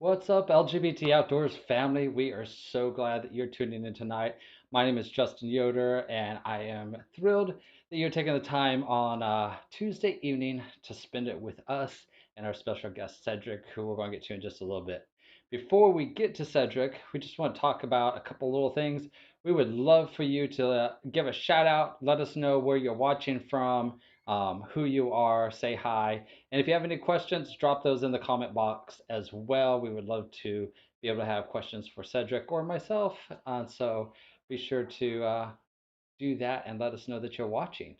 What's up, LGBT Outdoors family? We are so glad that you're tuning in tonight. My name is Justin Yoder, and I am thrilled that you're taking the time on Tuesday evening to spend it with us and our special guest, Cedric, who we're going to get to in just a little bit. Before we get to Cedric, we just want to talk about a couple little things. We would love for you to give a shout out, let us know where you're watching from, who you are, say hi. And if you have any questions, drop those in the comment box as well. We would love to be able to have questions for Cedric or myself. So be sure to do that and let us know that you're watching.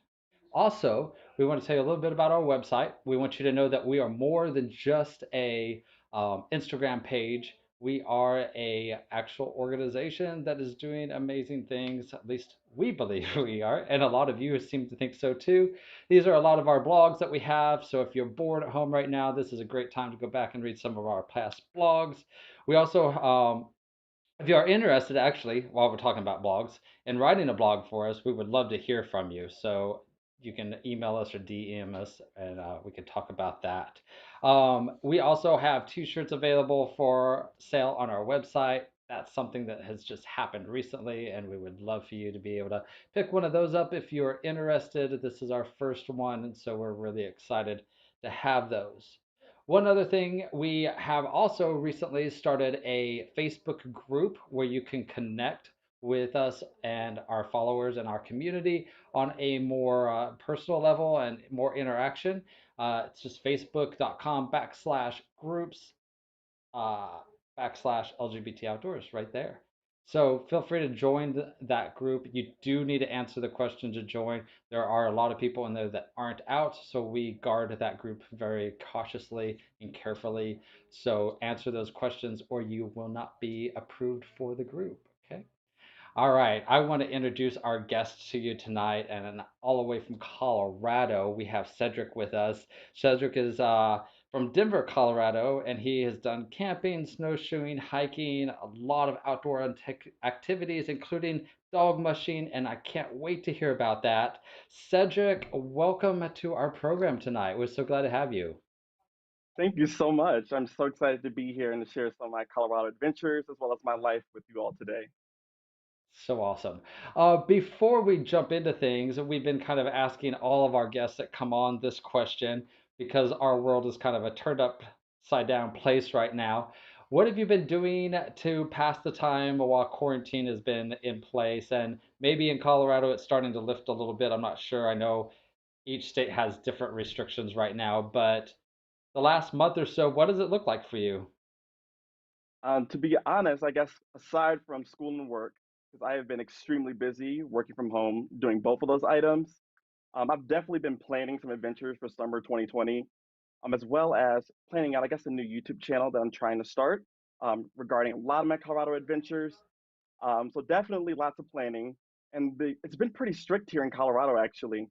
Also, we want to tell you a little bit about our website. We want you to know that we are more than just a Instagram page. We are a actual organization that is doing amazing things. At least we believe we are, and a lot of you seem to think so too. These are a lot of our blogs that we have. So if you're bored at home right now, this is a great time to go back and read some of our past blogs. We also if you are interested, actually, while we're talking about blogs, in writing a blog for us, we would love to hear from you. So you can email us or DM us, and we can talk about that. We also have t-shirts available for sale on our website. That's something that has just happened recently, and we would love for you to be able to pick one of those up if you're interested. This is our first one, and so we're really excited to have those. One other thing, we have also recently started a Facebook group where you can connect with us and our followers and our community on a more personal level and more interaction. It's just facebook.com/groups uh, /LGBT Outdoors right there. So feel free to join that group. You do need to answer the question to join. There are a lot of people in there that aren't out, so we guard that group very cautiously and carefully. So answer those questions or you will not be approved for the group. Okay. All right, I want to introduce our guest to you tonight, and all the way from Colorado, we have Cedric with us. Cedric is from Denver, Colorado, and he has done camping, snowshoeing, hiking, a lot of outdoor activities, including dog mushing, and I can't wait to hear about that. Cedric, welcome to our program tonight. We're so glad to have you. Thank you so much. I'm so excited to be here and to share some of my Colorado adventures as well as my life with you all today. So awesome. Before we jump into things, we've been kind of asking all of our guests that come on this question because our world is kind of a turned upside down place right now. What have you been doing to pass the time while quarantine has been in place? And maybe in Colorado it's starting to lift a little bit. I'm not sure. I know each state has different restrictions right now, but the last month or so, what does it look like for you? To be honest, I guess aside from school and work, because I have been extremely busy working from home doing both of those items, I've definitely been planning some adventures for summer 2020, as well as planning out, I guess, a new YouTube channel that I'm trying to start regarding a lot of my Colorado adventures. So definitely lots of planning. And it's been pretty strict here in Colorado, actually.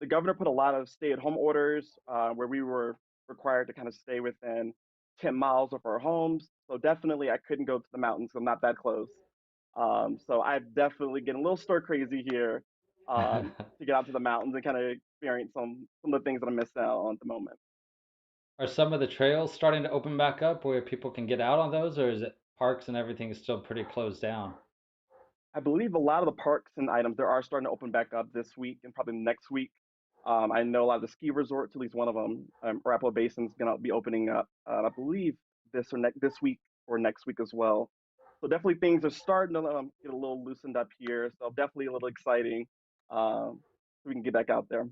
The governor put a lot of stay-at-home orders where we were required to kind of stay within 10 miles of our homes. So definitely I couldn't go to the mountains. I'm not that close. So I'm definitely getting a little stir crazy here to get out to the mountains and kind of experience some of the things that I'm missing out on at the moment. Are some of the trails starting to open back up where people can get out on those, or is it parks and everything is still pretty closed down? I believe a lot of the parks and items there are starting to open back up this week and probably next week. I know a lot of the ski resorts, at least one of them, Arapahoe Basin, is going to be opening up. I believe this week or next week as well. So definitely things are starting to get a little loosened up here. So definitely a little exciting. So we can get back out there.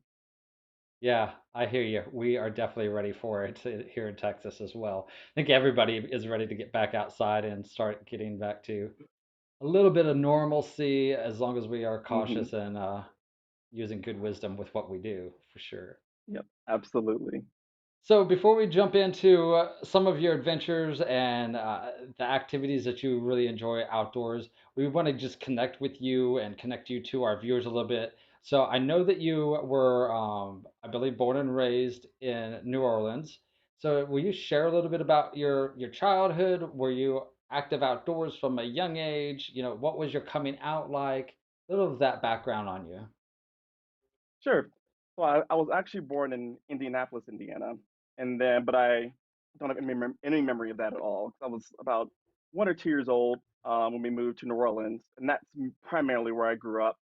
Yeah, I hear you. We are definitely ready for it here in Texas as well. I think everybody is ready to get back outside and start getting back to a little bit of normalcy as long as we are Hmm. cautious and using good wisdom with what we do, for sure. Yep, absolutely. So before we jump into some of your adventures and the activities that you really enjoy outdoors, we want to just connect with you and connect you to our viewers a little bit. So I know that you were, I believe, born and raised in New Orleans. So will you share a little bit about your childhood? Were you active outdoors from a young age? What was your coming out like? A little of that background on you. Sure. So I was actually born in Indianapolis, Indiana, and then but I don't have any memory of that at all. I was about 1 or 2 years old when we moved to New Orleans, and that's primarily where I grew up.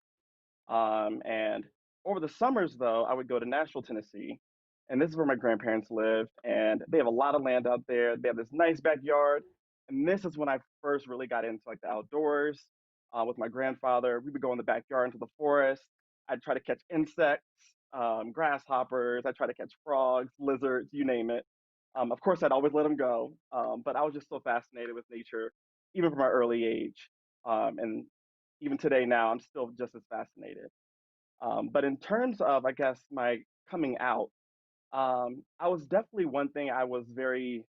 And over the summers, though, I would go to Nashville, Tennessee, and this is where my grandparents live. And they have a lot of land out there. They have this nice backyard, and this is when I first really got into like the outdoors with my grandfather. We would go in the backyard into the forest. I'd try to catch insects, grasshoppers. I'd try to catch frogs, lizards, you name it. Of course, I'd always let them go, but I was just so fascinated with nature, even from my early age. And even today now, I'm still just as fascinated. But in terms of, I guess, my coming out, I was definitely one thing I was very,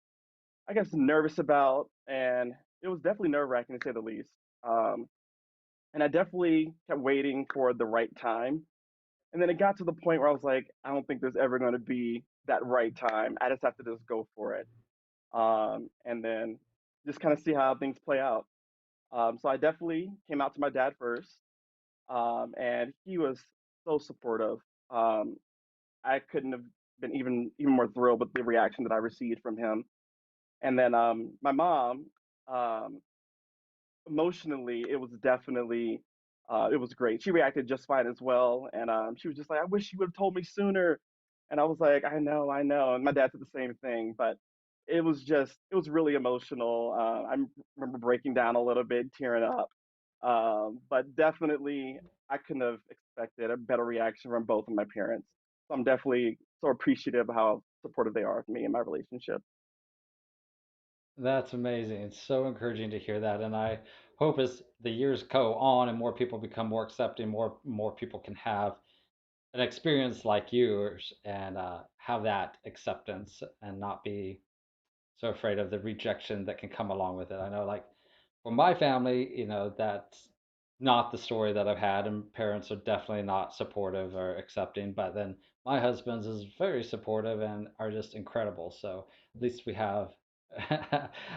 I guess, nervous about, and it was definitely nerve-wracking to say the least. Um, and I definitely kept waiting for the right time. And then it got to the point where I was like, I don't think there's ever going to be that right time. I just have to just go for it. And then just kind of see how things play out. So I definitely came out to my dad first, and he was so supportive. Um, I couldn't have been even more thrilled with the reaction that I received from him. And then my mom, um, emotionally, it was definitely it was great. She reacted just fine as well, and she was just like, "I wish you would have told me sooner." And I was like, I know." And my dad said the same thing, but it was really emotional. Remember breaking down a little bit, tearing up. But definitely, I couldn't have expected a better reaction from both of my parents. So I'm definitely so appreciative of how supportive they are of me and my relationship. That's amazing. It's so encouraging to hear that, and I hope as the years go on and more people become more accepting, more people can have an experience like yours and have that acceptance and not be so afraid of the rejection that can come along with it. I know, like, for my family, that's not the story that I've had, and parents are definitely not supportive or accepting. But then my husband's is very supportive and are just incredible. So at least we have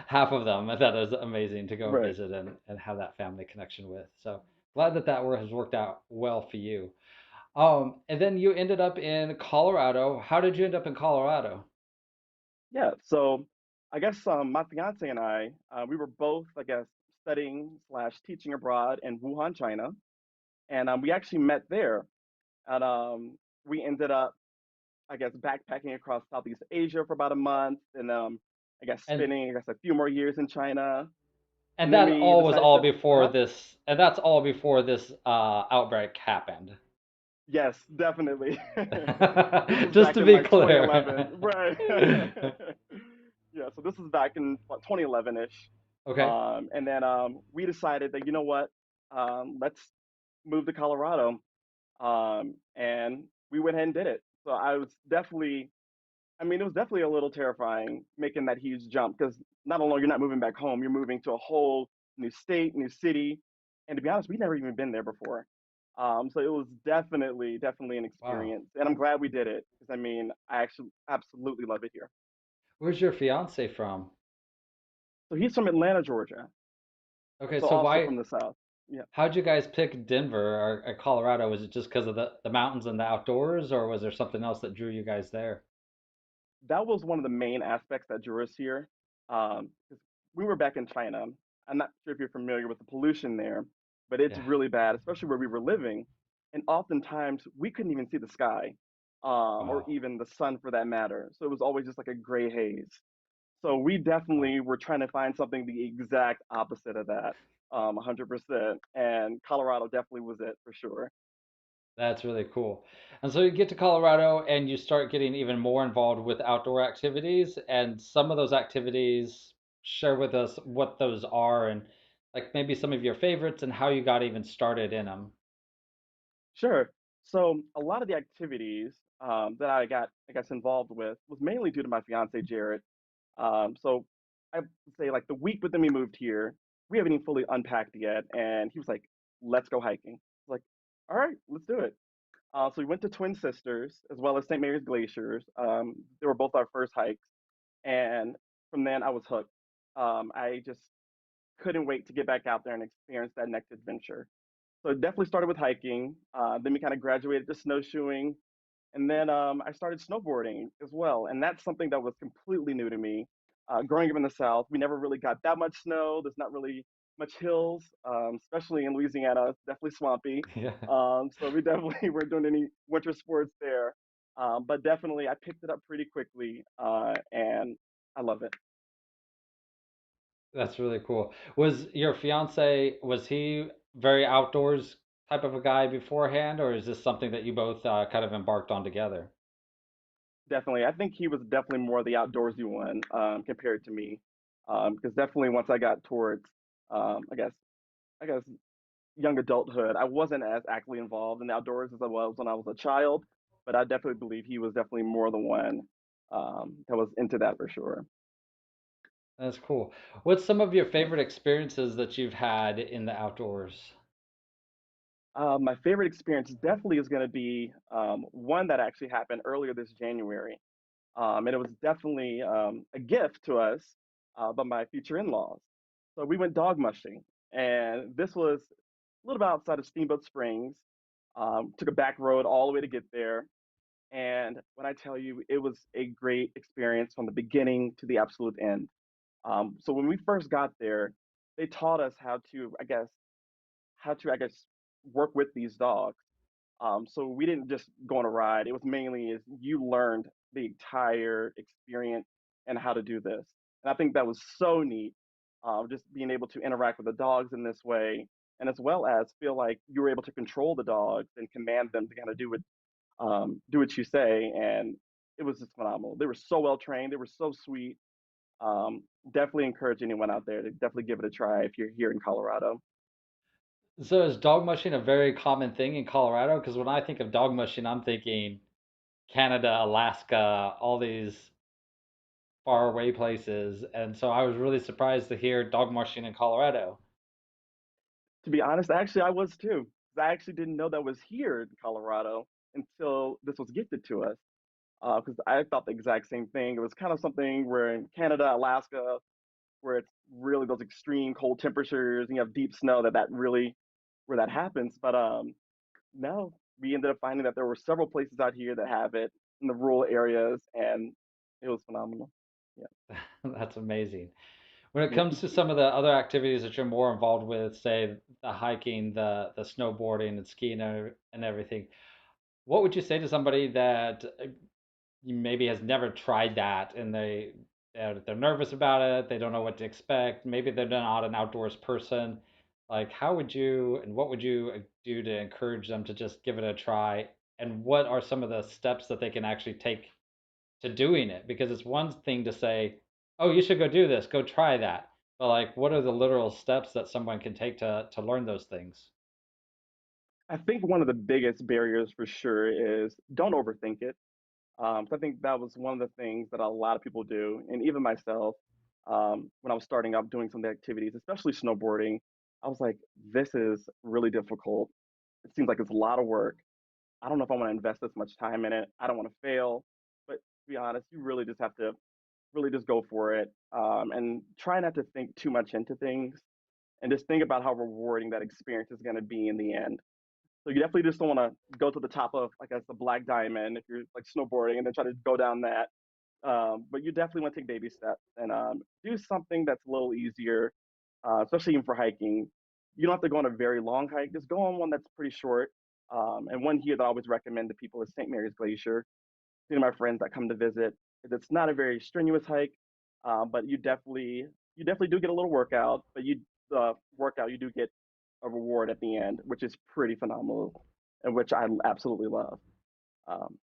half of them. That is amazing to go Right. visit and have that family connection with. So glad that has worked out well for you. And then you ended up in Colorado. How did you end up in Colorado? Yeah. So I guess my fiance and I, we were both, I guess, studying slash teaching abroad in Wuhan, China, and we actually met there, and we ended up, I guess, backpacking across Southeast Asia for about a month, and I guess And spending, I guess, a few more years in China, And and then that we all was decided all to, before this, and that's all before this outbreak happened. yes, definitely. This was Just back to in be like clear. 2011, right? Yeah, so this was back in what, 2011-ish. Okay. And then we decided that, you know what, let's move to Colorado. And we went ahead and did it. So I was definitely, I mean, it was definitely a little terrifying making that huge jump because not only you're not moving back home, you're moving to a whole new state, new city. And to be honest, we'd never even been there before. So it was definitely an Wow. experience. And I'm glad we did it because I mean, I actually absolutely love it here. Where's your fiance from? So he's from Atlanta, Georgia. Okay, So so also why, from the South. Yeah. how'd you guys pick Denver or Colorado? Was it just because of the mountains and the outdoors, or was there something else that drew you guys there? That was one of the main aspects that drew us here. 'Cause we were back in China. I'm not sure if you're familiar with the pollution there, but it's Yeah. really bad, especially where we were living. And oftentimes we couldn't even see the sky, or Wow. even the sun for that matter. So it was always just like a gray haze. So we Wow. definitely were trying to find something the exact opposite of that, 100%. And Colorado definitely was it for sure. That's really cool. And so you get to Colorado and you start getting even more involved with outdoor activities. And some of those activities, share with us what those are and like maybe some of your favorites and how you got even started in them. Sure. So a lot of the activities that I got, I guess, involved with was mainly due to my fiance Jared. So I would say like the week within we moved here, we haven't even fully unpacked yet, and he was like, "Let's go hiking." I was like, "All right, let's do it." So we went to Twin Sisters as well as St. Mary's Glaciers. They were both our first hikes, and from then I was hooked. I just couldn't wait to get back out there and experience that next adventure. So it definitely started with hiking. Then we kind of graduated to snowshoeing. And then I started snowboarding as well, and that's something that was completely new to me. Growing up in the South, we never really got that much snow. There's not really much hills, especially in Louisiana. It's definitely swampy. Yeah, So we definitely weren't doing any winter sports there. But definitely, I picked it up pretty quickly, and I love it. that's really cool. Was your fiance, was he very outdoors type of a guy beforehand, or is this something that you both kind of embarked on together? Definitely, I think he was definitely more the outdoorsy one compared to me, because definitely once I got towards, I guess young adulthood, I wasn't as actively involved in the outdoors as I was when I was a child, but I definitely believe he was definitely more the one that was into that for sure. That's cool. What's some of your favorite experiences that you've had in the outdoors? My favorite experience definitely is going to be one that actually happened earlier this January. And it was definitely a gift to us by my future in laws. So we went dog mushing, and this was a little bit outside of Steamboat Springs. Took a back road all the way to get there. And when I tell you, it was a great experience from the beginning to the absolute end. So when we first got there, they taught us I guess, work with these dogs. So we didn't just go on a ride. It was mainly is you learned the entire experience and how to do this. And I think that was so neat. Just being able to interact with the dogs in this way, and as well as feel like you were able to control the dogs and command them to kind of do what you say. And it was just phenomenal. They were so well trained. They were so sweet. Definitely encourage anyone out there to definitely give it a try if you're here in Colorado. So is dog mushing a very common thing in Colorado? Because when I think of dog mushing, I'm thinking Canada, Alaska, all these far away places. And so I was really surprised to hear dog mushing in Colorado. To be honest, actually, I was too. I actually didn't know that was here in Colorado until this was gifted to us. Because I thought the exact same thing. It was kind of something where in Canada, Alaska, where it's really those extreme cold temperatures and you have deep snow, that really where that happens. But no, we ended up finding that there were several places out here that have it in the rural areas, and it was phenomenal. Yeah, That's amazing. When it yeah. comes to some of the other activities that you're more involved with, say the hiking, the snowboarding and skiing and everything, what would you say to somebody that maybe has never tried that and they're nervous about it, they don't know what to expect, maybe they're not an outdoors person. Like how would you and what would you do to encourage them to just give it a try? And what are some of the steps that they can actually take to doing it? Because it's one thing to say, "Oh, you should go do this, go try that." But like what are the literal steps that someone can take to learn those things? I think one of the biggest barriers for sure is don't overthink it. So I think that was one of the things that a lot of people do, and even myself, when I was starting out doing some of the activities, especially snowboarding, I was like, this is really difficult. It seems like it's a lot of work. I don't know if I want to invest this much time in it. I don't want to fail. But to be honest, you really just have to really just go for it and try not to think too much into things and just think about how rewarding that experience is going to be in the end. So you definitely just don't want to go to the top of, I guess, the black diamond if you're like snowboarding and then try to go down that. But you definitely want to take baby steps and do something that's a little easier, especially even for hiking. You don't have to go on a very long hike. Just go on one that's pretty short. And one here that I always recommend to people is St. Mary's Glacier. You know, my friends that come to visit. It's not a very strenuous hike, but you definitely do get a little workout. But the workout you do get a reward at the end, which is pretty phenomenal, and which I absolutely love. Um,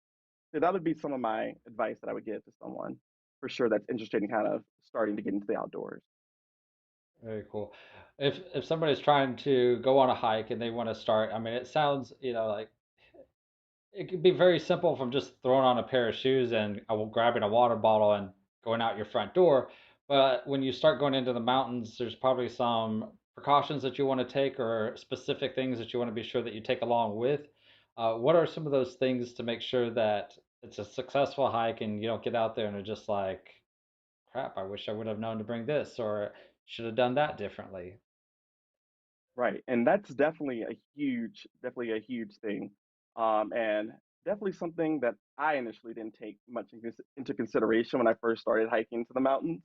so that would be some of my advice that I would give to someone for sure that's interested in kind of starting to get into the outdoors. Very cool. If somebody's trying to go on a hike and they want to start, I mean, it sounds, like it could be very simple from just throwing on a pair of shoes and grabbing a water bottle and going out your front door. But when you start going into the mountains, there's probably some precautions that you want to take or specific things that you want to be sure that you take along with. What are some of those things to make sure that it's a successful hike and you don't get out there and are just like, crap, I wish I would have known to bring this or should have done that differently? Right. And that's definitely a huge thing. And definitely something that I initially didn't take much into consideration when I first started hiking to the mountains.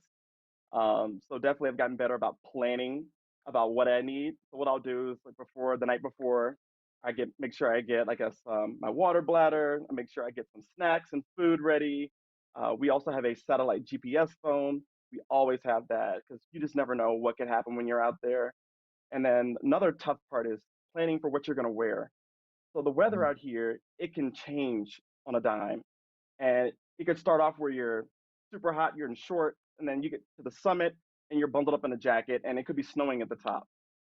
So definitely I've gotten better about planning about what I need. So what I'll do is like before the night before, I get make sure I get, I guess, my water bladder. I make sure I get some snacks and food ready. We also have a satellite GPS phone. We always have that because you just never know what could happen when you're out there. And then another tough part is planning for what you're going to wear. So the weather Mm. out here, it can change on a dime. And it could start off where you're super hot, you're in shorts, and then you get to the summit and you're bundled up in a jacket, and it could be snowing at the top.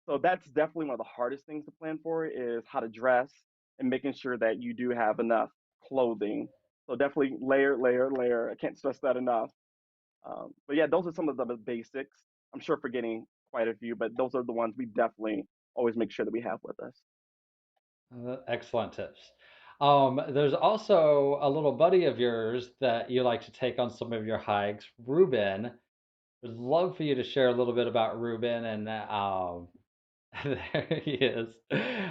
So that's definitely one of the hardest things to plan for is how to dress and making sure that you do have enough clothing. So definitely layer, layer, layer. I can't stress that enough. But yeah, those are some of the basics. I'm sure forgetting quite a few, but those are the ones we definitely always make sure that we have with us. Excellent tips. There's also a little buddy of yours that you like to take on some of your hikes, Ruben. Would love for you to share a little bit about Ruben and there he is.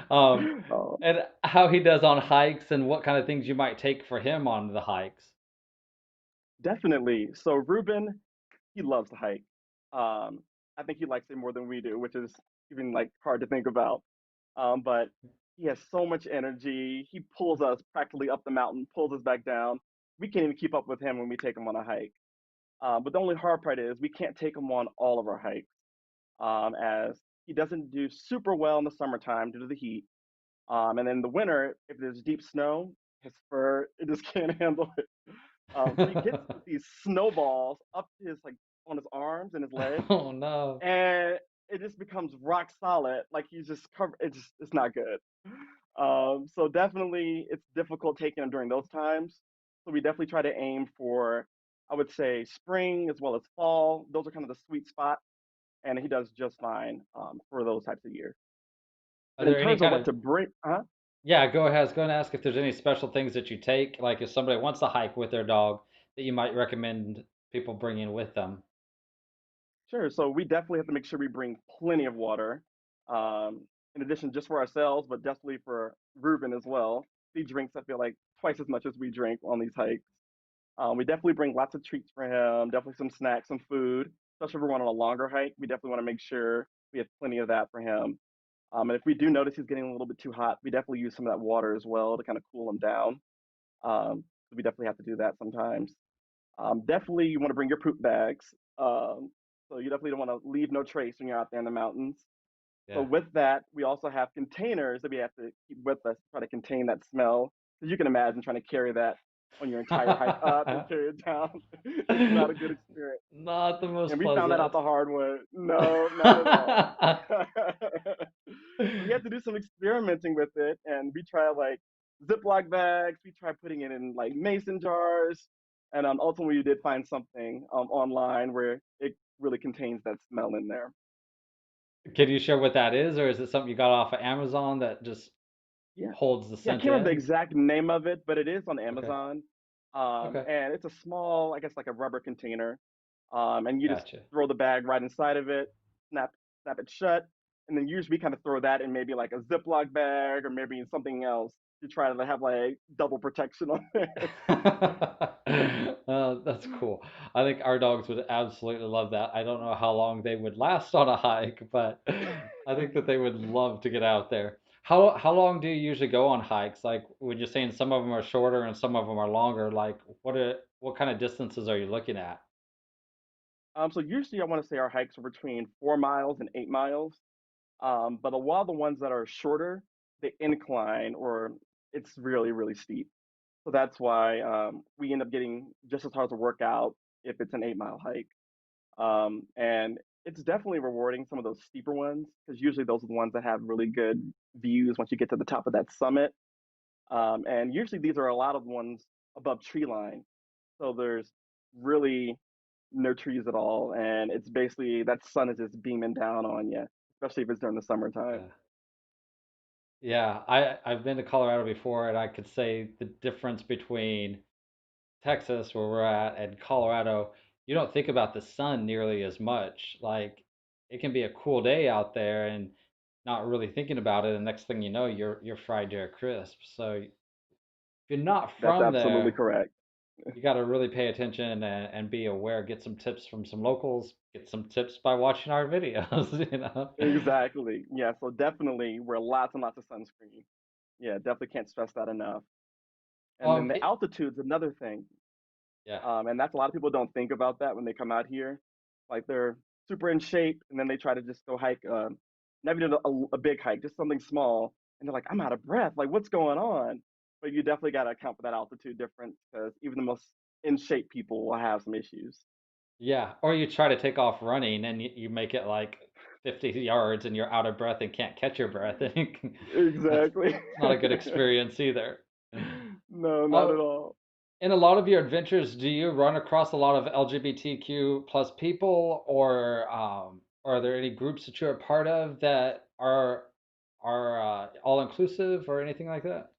Um, Uh, and how he does on hikes and what kind of things you might take for him on the hikes. Definitely. So Ruben, he loves to hike. I think he likes it more than we do, which is even like hard to think about. But he has so much energy. He pulls us practically up the mountain, pulls us back down. We can't even keep up with him when we take him on a hike. But the only hard part is we can't take him on all of our hikes, as he doesn't do super well in the summertime due to the heat. And in the winter, if there's deep snow, his fur it just can't handle it. So he gets these snowballs up to his like on his arms and his legs, Oh no. and it just becomes rock solid. Like he's just covered. It's not good. So definitely it's difficult taking him during those times. So we definitely try to aim for, I would say, spring as well as fall. Those are kind of the sweet spot, and he does just fine for those types of years. Are But in there any terms of kind what of to bring, yeah, go ahead. I was going to ask if there's any special things that you take, like if somebody wants to hike with their dog, that you might recommend people bringing with them. sure. So we definitely have to make sure we bring plenty of water. In addition, just for ourselves, but definitely for Ruben as well. He drinks, I feel like, twice as much as we drink on these hikes. We definitely bring lots of treats for him, definitely some snacks, some food, especially if we're on a longer hike. We definitely want to make sure we have plenty of that for him. And if we do notice he's getting a little bit too hot, we definitely use some of that water as well to kind of cool him down. We definitely have to do that sometimes. Definitely, you want to bring your poop bags. So you definitely don't want to leave no trace when you're out there in the mountains. So Yeah. with that, we also have containers that we have to keep with us to try to contain that smell. Because you can imagine trying to carry that on your entire hike up and carry it down. It's not a good experience. Not the most And we found that out pleasant. the hard way. No, not at all. So we had to do some experimenting with it, and we tried like Ziploc bags. We tried putting it in like mason jars, and ultimately we did find something online where it really contains that smell in there. Can you share what that is, or is it something you got off of Amazon that just Yeah. holds the Yeah, I scent can't remember the in? exact name of it, but it is on Okay. Amazon. Okay. And it's a small, I guess, like a rubber container. And you just Gotcha. throw the bag right inside of it, snap, snap it shut, and then usually we kind of throw that in maybe like a Ziploc bag or maybe in something else to try to have like double protection on there. That's cool. I think our dogs would absolutely love that. I don't know how long they would last on a hike, but I think that they would love to get out there. How long do you usually go on hikes? Like when you're saying some of them are shorter and some of them are longer, like what kind of distances are you looking at? So usually I want to say our hikes are between 4 miles and 8 miles. But a lot of the ones that are shorter, they incline or it's really, really steep. So that's why we end up getting just as hard to work out if it's an 8 mile hike. And it's definitely rewarding some of those steeper ones because usually those are the ones that have really good views once you get to the top of that summit. And usually these are a lot of ones above tree line. So there's really no trees at all. And it's basically that sun is just beaming down on you, especially if it's during the summertime. Yeah. Yeah, I've been to Colorado before and I could say the difference between Texas, where we're at, and Colorado, you don't think about the sun nearly as much. Like it can be a cool day out there and not really thinking about it, and next thing you know, you're fried to a crisp. So you're not That's from absolutely there, correct. you got to really pay attention and be aware. Get some tips from some locals. Get some tips by watching our videos. You know. Exactly. Yeah, so definitely wear lots and lots of sunscreen. Yeah, definitely can't stress that enough. And then the It, altitude's another thing. yeah, And that's a lot of people don't think about that when they come out here. Like they're super in shape and then they try to just go hike, not even a big hike, just something small. And they're like, I'm out of breath. Like, what's going on? But you definitely got to account for that altitude difference because even the most in shape people will have some issues. yeah. Or you try to take off running and you make it like 50 yards and you're out of breath and can't catch your breath. That's Exactly. not a good experience either. No, not at Oh, all. in a lot of your adventures, do you run across a lot of LGBTQ plus people, or are there any groups that you're a part of that are all inclusive or anything like that?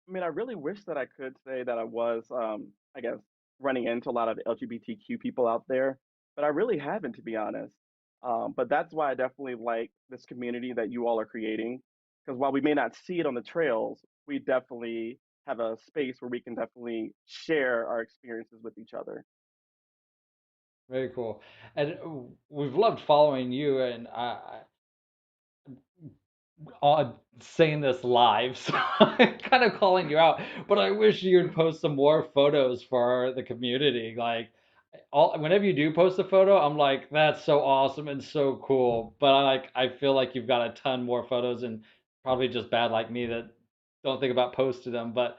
I mean, I really wish that I could say that I was, I guess, running into a lot of LGBTQ people out there, but I really haven't, to be honest. But that's why I definitely like this community that you all are creating, because while we may not see it on the trails, we definitely have a space where we can definitely share our experiences with each other. Very cool. And we've loved following you, and odd saying this live, so I'm kind of calling you out. But I wish you'd post some more photos for the community. Like, all whenever you do post a photo, I'm like, that's so awesome and so cool. But I feel like you've got a ton more photos, and probably just bad like me that don't think about posting them. But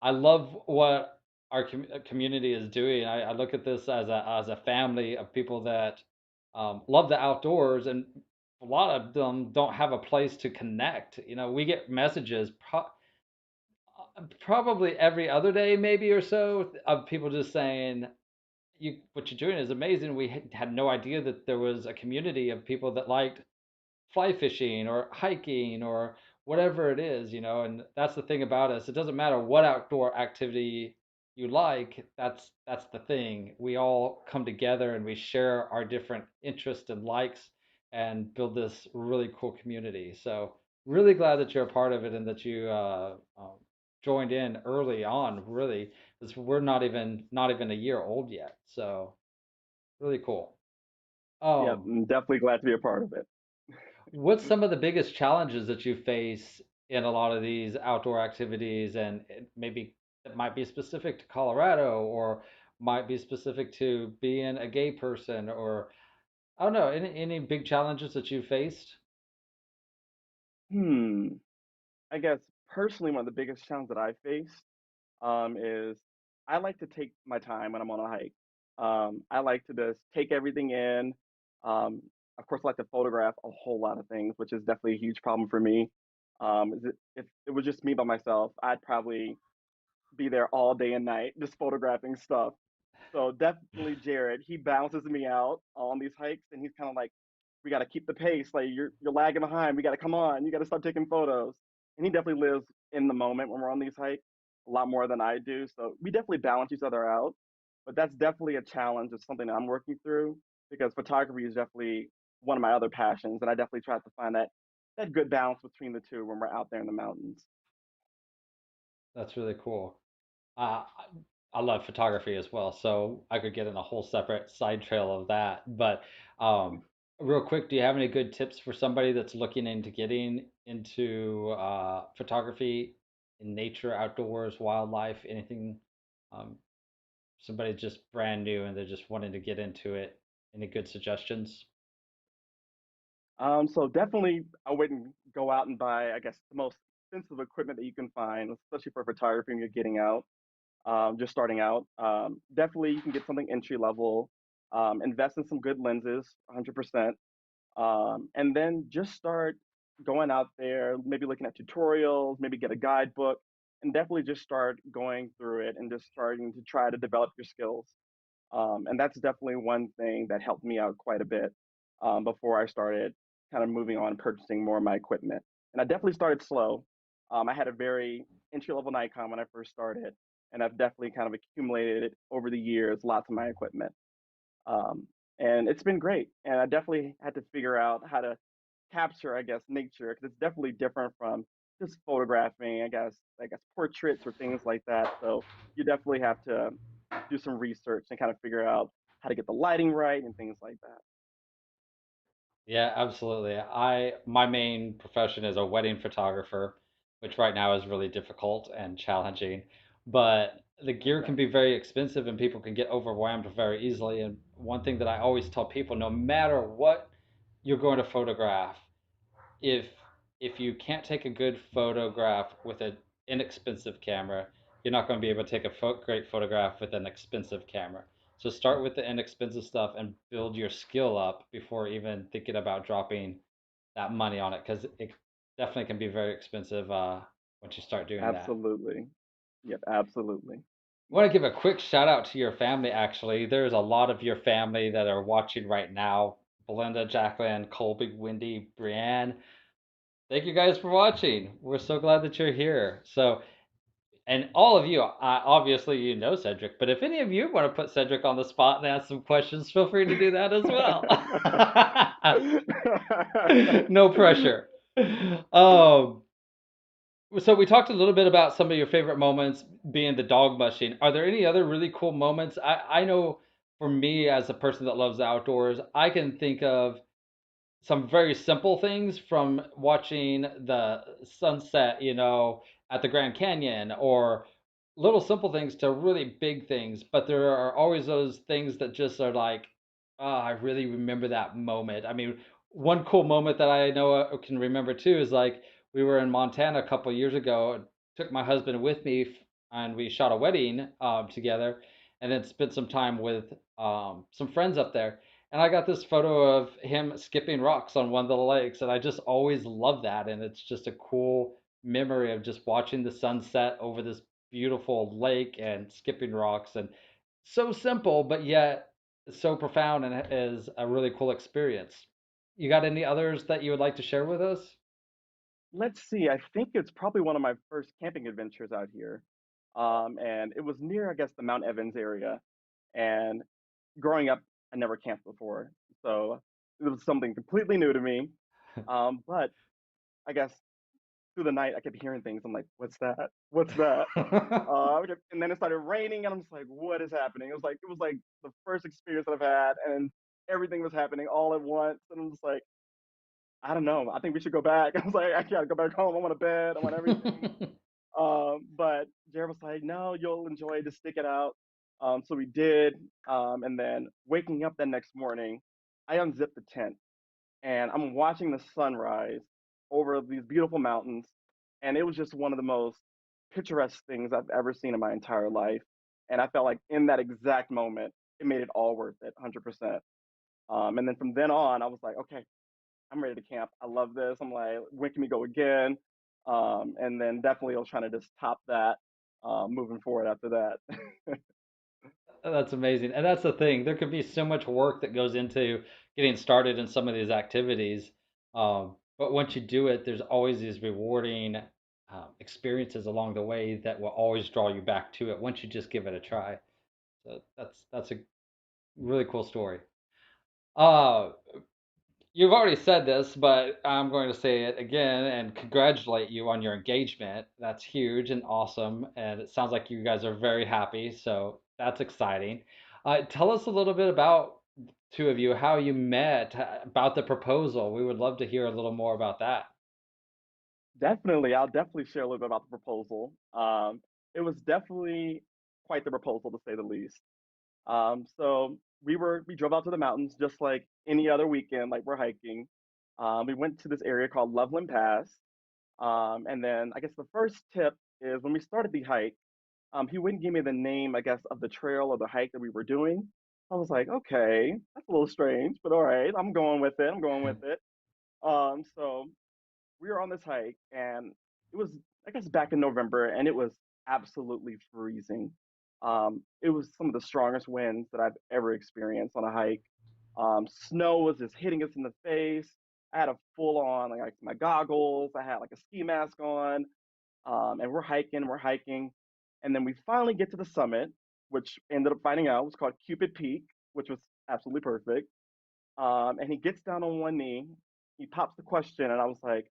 I love what our community is doing. I look at this as a family of people that love the outdoors, and a lot of them don't have a place to connect. You know, we get messages probably every other day, maybe or so, of people just saying, "You, what you're doing is amazing. We had no idea that there was a community of people that liked fly fishing or hiking or whatever it is, you know." And that's the thing about us. It doesn't matter what outdoor activity you like. That's the thing. We all come together and we share our different interests and likes and build this really cool community. So really glad that you're a part of it and that you joined in early on. Really, because we're not even a year old yet. So really cool. Yeah, Um, I'm definitely glad to be a part of it. What's some of the biggest challenges that you face in a lot of these outdoor activities, and maybe it might be specific to Colorado or might be specific to being a gay person, or I don't know, any big challenges that you faced? Hmm. I guess personally, one of the biggest challenges that I face is I like to take my time when I'm on a hike. I like to just take everything in. Um, of course, I like to photograph a whole lot of things, which is definitely a huge problem for me. If it was just me by myself, I'd probably be there all day and night just photographing stuff. So definitely Jared, he balances me out on these hikes, and he's kind of like, "We got to keep the pace. Like you're lagging behind. We got to come on. You got to start taking photos." And he definitely lives in the moment when we're on these hikes a lot more than I do. So we definitely balance each other out. But that's definitely a challenge. It's something that I'm working through because photography is definitely one of my other passions, and I definitely try to find that good balance between the two when we're out there in the mountains. That's really cool. Uh, I love photography as well, so I could get in a whole separate side trail of that. But um, real quick, do you have any good tips for somebody that's looking into getting into photography in nature, outdoors, wildlife, anything? Um, Somebody just brand new and they're just wanting to get into it. Any good suggestions? So definitely, I wouldn't go out and buy, I guess, the most expensive equipment that you can find, especially for photography when you're getting out, just starting out. Definitely, you can get something entry level. Invest in some good lenses, 100%, and then just start going out there, maybe looking at tutorials, maybe get a guidebook, and definitely just start going through it and just starting to try to develop your skills. And that's definitely one thing that helped me out quite a bit before I started kind of moving on, purchasing more of my equipment. And I definitely started slow. I had a very entry level Nikon when I first started, and I've definitely kind of accumulated it over the years, lots of my equipment. Um, and it's been great. And I definitely had to figure out how to capture, I guess, nature because it's definitely different from just photographing, I guess portraits or things like that. So you definitely have to do some research and kind of figure out how to get the lighting right and things like that. Yeah, absolutely. My main profession is a wedding photographer, which right now is really difficult and challenging. But the gear Okay. can be very expensive and people can get overwhelmed very easily. And one thing that I always tell people, no matter what you're going to photograph, if if you can't take a good photograph with an inexpensive camera, you're not going to be able to take a great photograph with an expensive camera. So start with the inexpensive stuff and build your skill up before even thinking about dropping that money on it, because it definitely can be very expensive once you start doing that. Absolutely. Yep, absolutely. I want to give a quick shout out to your family, actually. There's a lot of your family that are watching right now. Belinda, Jacqueline, Colby, Wendy, Brienne. Thank you guys for watching. We're so glad that you're here. So, and all of you, obviously you know Cedric, but if any of you want to put Cedric on the spot and ask some questions, feel free to do that as well. No pressure. Um, so we talked a little bit about some of your favorite moments being the dog mushing. Are there any other really cool moments? I know for me as a person that loves outdoors, I can think of some very simple things from watching the sunset, at the Grand Canyon, or little simple things to really big things. But there are always those things that just are like, oh, I really remember that moment. I mean, one cool moment that I know I can remember too is like we were in Montana a couple years ago. Took my husband with me, and we shot a wedding together, and then spent some time with some friends up there, and I got this photo of him skipping rocks on one of the lakes, and I just always love that. And it's just a cool memory of just watching the sunset over this beautiful lake and skipping rocks. And so simple, but yet so profound, and it is a really cool experience. You got any others that you would like to share with us? Let's see. I think it's probably one of my first camping adventures out here. And it was near, I guess, the Mount Evans area. And growing up, I never camped before. So it was something completely new to me. But I guess through the night, I kept hearing things. I'm like, what's that? What's that? And then it started raining, and I'm just like, what is happening? It was like the first experience that I've had, and everything was happening all at once. And I'm just like, I don't know. I think we should go back. I was like, I gotta go back home. I want a bed. I want everything. But Jared was like, no, you'll enjoy it. Just stick it out. So we did. And then waking up the next morning, I unzipped the tent and I'm watching the sunrise over these beautiful mountains. And it was just one of the most picturesque things I've ever seen in my entire life. And I felt like in that exact moment, it made it all worth it, 100%. And then from then on, I was like, okay, I'm ready to camp. I love this. I'm like, when can we go again? And then definitely I was trying to just top that moving forward after that. That's amazing. And that's the thing. There could be so much work that goes into getting started in some of these activities. But once you do it, there's always these rewarding experiences along the way that will always draw you back to it once you just give it a try. So that's a really cool story. Uh, You've already said this, but I'm going to say it again and congratulate you on your engagement. That's huge and awesome. And it sounds like you guys are very happy. So that's exciting. Tell us a little bit about two of you, how you met, about the proposal. We would love to hear a little more about that. Definitely, I'll definitely share a little bit about the proposal. It was definitely quite the proposal to say the least. So we drove out to the mountains just like any other weekend, like we're hiking. We went to this area called Loveland Pass. And then I guess the first tip is when we started the hike, he wouldn't give me the name, I guess, of the trail or the hike that we were doing. I was like, okay, that's a little strange, but all right, I'm going with it. I'm going with it. So we were on this hike, and it was, I guess, back in November, and it was absolutely freezing. It was some of the strongest winds that I've ever experienced on a hike. Snow was just hitting us in the face. I had a full on like my goggles. I had like a ski mask on, and we're hiking, and then we finally get to the summit, which ended up finding out was called Cupid Peak, which was absolutely perfect. And he gets down on one knee, he pops the question, and I was like,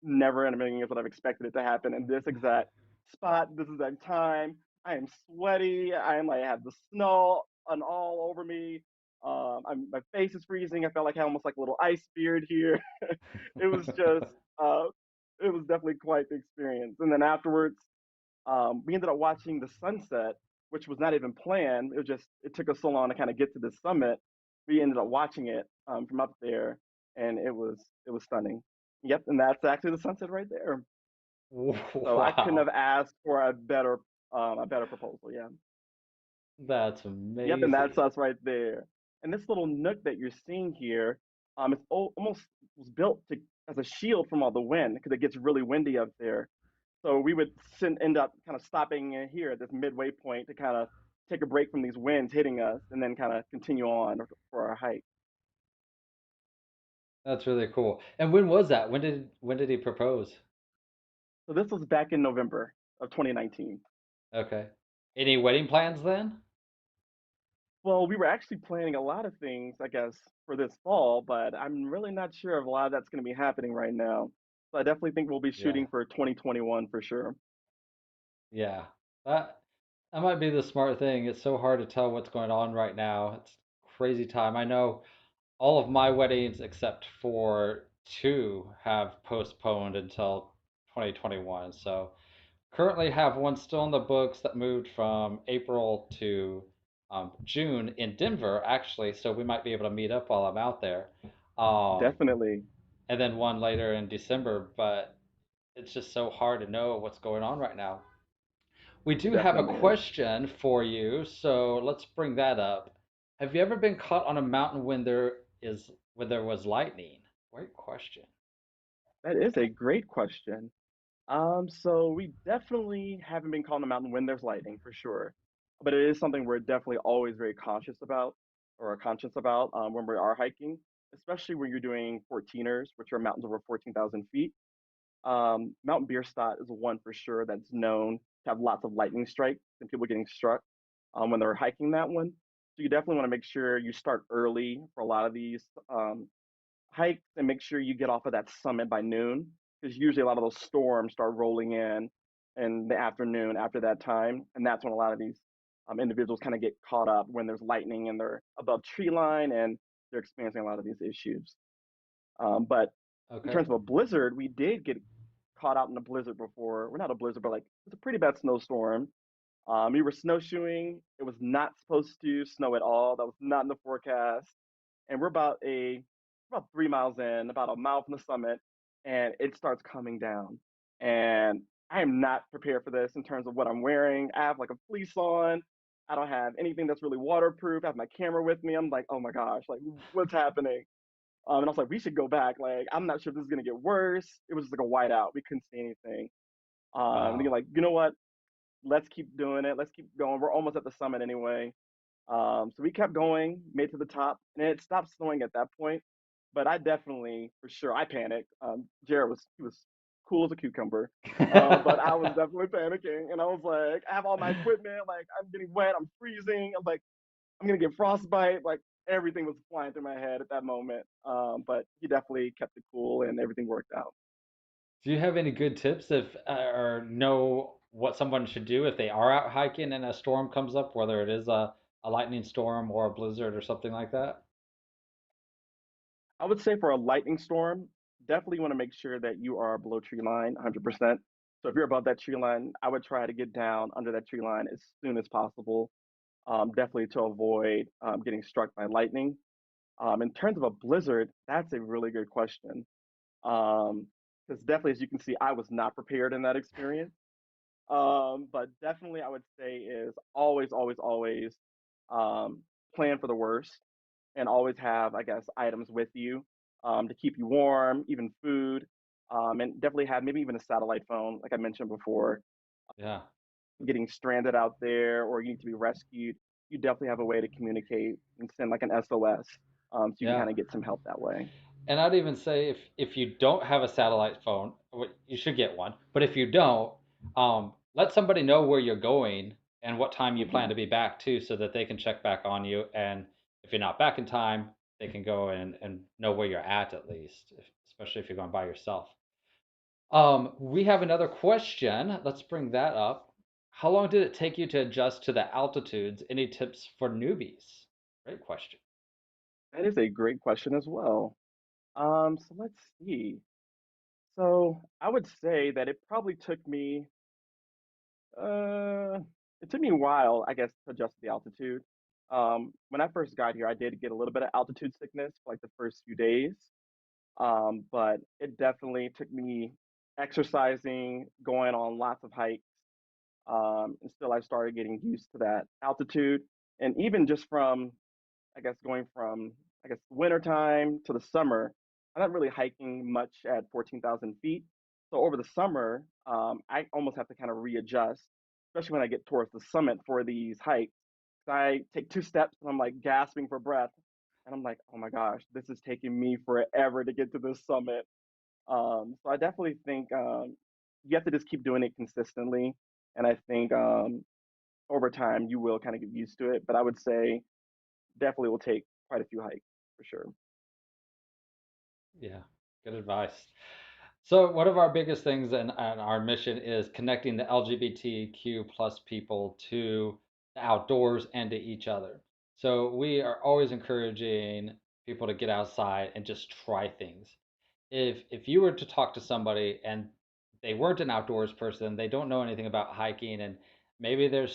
never in a million years would I've expected it to happen in this exact spot, this exact time. I am sweaty. I am like I have the snow on all over me. My face is freezing. I felt like I had almost like a little ice beard here. It was just, uh, it was definitely quite the experience. And then afterwards, we ended up watching the sunset, which was not even planned. It was just it took us so long to kind of get to the summit. We ended up watching it from up there, and it was stunning. Yep, and that's actually the sunset right there. So I couldn't have Wow, asked for a better proposal. Yeah. that's Yep, and that's amazing. us right there. And this little nook that you're seeing here, it's almost was built to as a shield from all the wind because it gets really windy up there. So we would end up kind of stopping in here at this midway point to kind of take a break from these winds hitting us, and then kind of continue on for our hike. That's really cool. And when was that? When did he propose? So this was back in November of 2019. Okay. Any wedding plans then? Well, we were actually planning a lot of things, I guess, for this fall, but I'm really not sure if a lot of that's going to be happening right now. So I definitely think we'll be Yeah. shooting for 2021 for sure. Yeah. That that might be the smart thing. It's so hard to tell what's going on right now. It's crazy time. I know all of my weddings except for two have postponed until 2021. So currently have one still in the books that moved from April to June in Denver, actually. So we might be able to meet up while I'm out there. Um, Definitely, and then one later in December. But it's just so hard to know what's going on right now. We it do have a definitely is. question for you, so let's bring that up. Have you ever been caught on a mountain when there was lightning? Great question. That is a great question. So we definitely haven't been caught on the mountain when there's lightning for sure, but it is something we're definitely always very conscious about or are conscious about when we are hiking, especially when you're doing 14ers, which are mountains over 14,000 feet. Mount Bierstadt is one for sure that's known to have lots of lightning strikes and people getting struck when they're hiking that one. So you definitely want to make sure you start early for a lot of these hike and make sure you get off of that summit by noon because usually a lot of those storms start rolling in the afternoon after that time, and that's when a lot of these individuals kind of get caught up when there's lightning and they're above tree line and they're experiencing a lot of these issues. But in Okay. terms of a blizzard, we did get caught out in a blizzard before. We're not a blizzard, but like it's a pretty bad snowstorm. We were snowshoeing. It was not supposed to snow at all. That was not in the forecast. And we're about 3 miles in, about a mile from the summit, and it starts coming down. And I am not prepared for this in terms of what I'm wearing. I have like a fleece on. I don't have anything that's really waterproof. I have my camera with me. I'm like, oh my gosh, like what's happening? And I was like, we should go back. Like, I'm not sure if this is gonna get worse. It was just like a whiteout. We couldn't see anything. And you're Wow. like, you know what? Let's keep doing it. Let's keep going. We're almost at the summit anyway. So we kept going, made to the top, and it stopped snowing at that point. But I definitely, for sure, I panicked. Jared was cool as a cucumber, but I was definitely panicking, and I was like, I have all my equipment, like I'm getting wet, I'm freezing, I'm like, I'm gonna get frostbite, like everything was flying through my head at that moment. But he definitely kept it cool, and everything worked out. Do you have any good tips if or know what someone should do if they are out hiking and a storm comes up, whether it is a lightning storm or a blizzard or something like that? I would say for a lightning storm, definitely want to make sure that you are below tree line 100%. So if you're above that tree line, I would try to get down under that tree line as soon as possible, definitely to avoid getting struck by lightning. In terms of a blizzard, that's a really good question. Because definitely, as you can see, I was not prepared in that experience. But definitely, I would say is always, always, always um, plan for the worst and always have, I guess, items with you to keep you warm, even food, and definitely have maybe even a satellite phone, like I mentioned before. Yeah. Getting stranded out there or you need to be rescued, you definitely have a way to communicate and send like an SOS, so you can Yeah. kind of get some help that way. And I'd even say if you don't have a satellite phone, you should get one. But if you don't, let somebody know where you're going and what time you plan Hmm. to be back too, so that they can check back on you. And if you're not back in time, they can go and know where you're at least, especially if you're going by yourself. We have another question. Let's bring that up. How long did it take you to adjust to the altitudes? Any tips for newbies? Great question. That is a great question as well. So let's see. So I would say that uh, it took me a while, I guess, to adjust to the altitude. When I first got here, I did get a little bit of altitude sickness for like the first few days. But it definitely took me exercising, going on lots of hikes, until I started getting used to that altitude. And even just from I guess going from wintertime to the summer, I'm not really hiking much at 14,000 feet. So over the summer, I almost have to kind of readjust, especially when I get towards the summit for these hikes. So I take two steps and I'm like gasping for breath, and I'm like, oh my gosh, this is taking me forever to get to this summit. So I definitely think you have to just keep doing it consistently, and I think over time you will kind of get used to it. But I would say definitely will take quite a few hikes for sure. Yeah, good advice. So one of our biggest things and our mission is connecting the LGBTQ plus people to the outdoors and to each other. So we are always encouraging people to get outside and just try things. If you were to talk to somebody and they weren't an outdoors person, they don't know anything about hiking, and maybe they're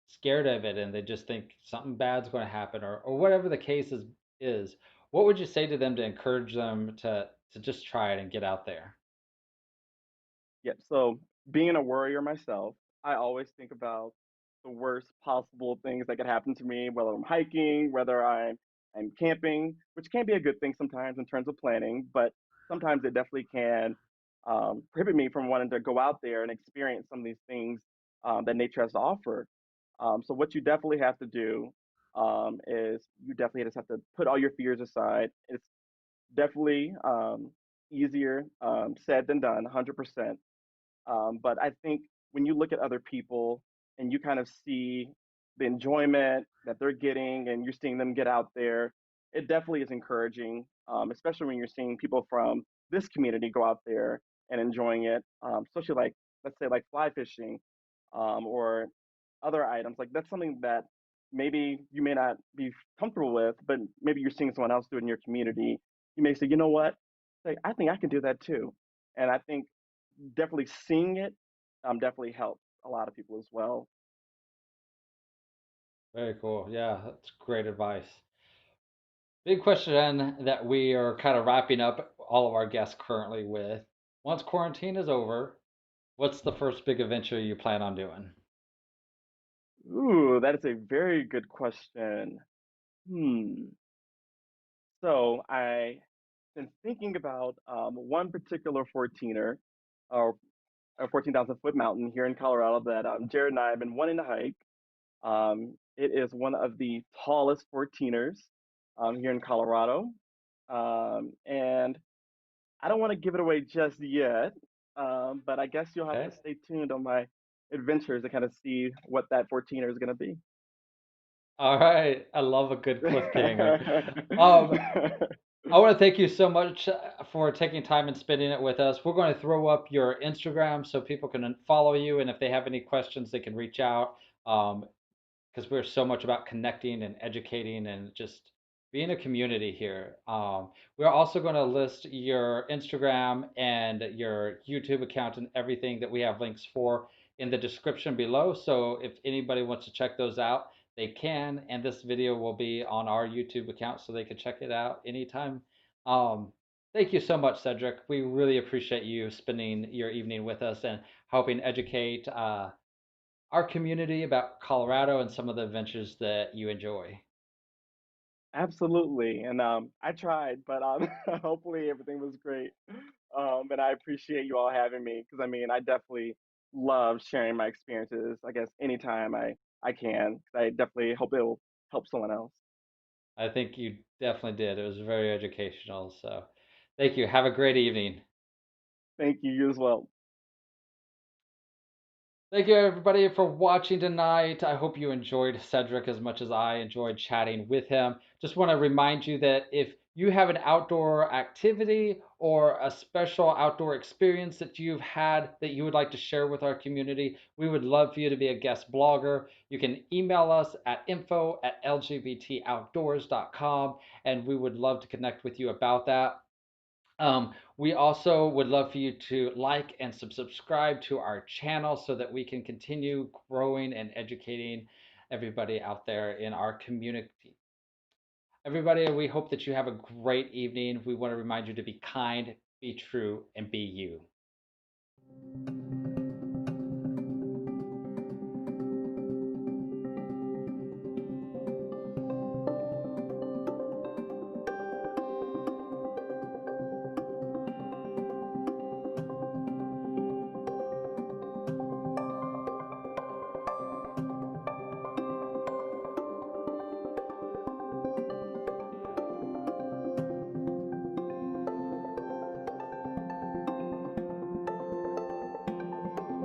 scared of it and they just think something bad's going to happen, or whatever the case is, what would you say to them to encourage them to just try it and get out there? Yep. So being a worrier myself, I always think about the worst possible things that could happen to me, whether I'm hiking, whether I'm camping, which can be a good thing sometimes in terms of planning, but sometimes it definitely can prohibit me from wanting to go out there and experience some of these things that nature has to offer. So what you definitely have to do is you definitely just have to put all your fears aside. It's definitely easier said than done, 100%. But I think when you look at other people and you kind of see the enjoyment that they're getting and you're seeing them get out there, it definitely is encouraging, especially when you're seeing people from this community go out there and enjoying it, especially like, let's say, like fly fishing or other items. Like that's something that maybe you may not be comfortable with, but maybe you're seeing someone else do it in your community. You may say, you know what? Like, I think I can do that too. And I think definitely seeing it definitely helps a lot of people as well. Very cool. Yeah, that's great advice. Big question that we are kind of wrapping up all of our guests currently with. Once quarantine is over, what's the first big adventure you plan on doing? Ooh, that is a very good question. Hmm. So I been thinking about one particular 14er, or a 14,000 foot mountain here in Colorado that Jared and I have been wanting to hike. It is one of the tallest 14ers here in Colorado. And I don't want to give it away just yet, but I guess you'll have to Okay. stay tuned on my adventures to kind of see what that 14er is going to be. All right. I love a good cliffhanger. Um, I want to thank you so much for taking time and spending it with us. We're going to throw up your Instagram so people can follow you, and if they have any questions, they can reach out. Um, because we're so much about connecting and educating and just being a community here. We're also going to list your Instagram and your YouTube account and everything that we have links for in the description below. So if anybody wants to check those out, they can. And this video will be on our YouTube account so they can check it out anytime. Um, Thank you so much, Cedric. We really appreciate you spending your evening with us and helping educate our community about Colorado and some of the adventures that you enjoy. Absolutely. And I tried, but hopefully everything was great. And I appreciate you all having me because I mean, I definitely love sharing my experiences, I guess, anytime I can. I definitely hope it will help someone else. I think you definitely did. It was very educational. So thank you. Have a great evening. Thank you, you as well. Thank you, everybody, for watching tonight. I hope you enjoyed Cedric as much as I enjoyed chatting with him. Just want to remind you that if you have an outdoor activity or a special outdoor experience that you've had that you would like to share with our community, we would love for you to be a guest blogger. You can email us at info@lgbtoutdoors.com, and we would love to connect with you about that. We also would love for you to like and subscribe to our channel so that we can continue growing and educating everybody out there in our community. Everybody, we hope that you have a great evening. We want to remind you to be kind, be true, and be you.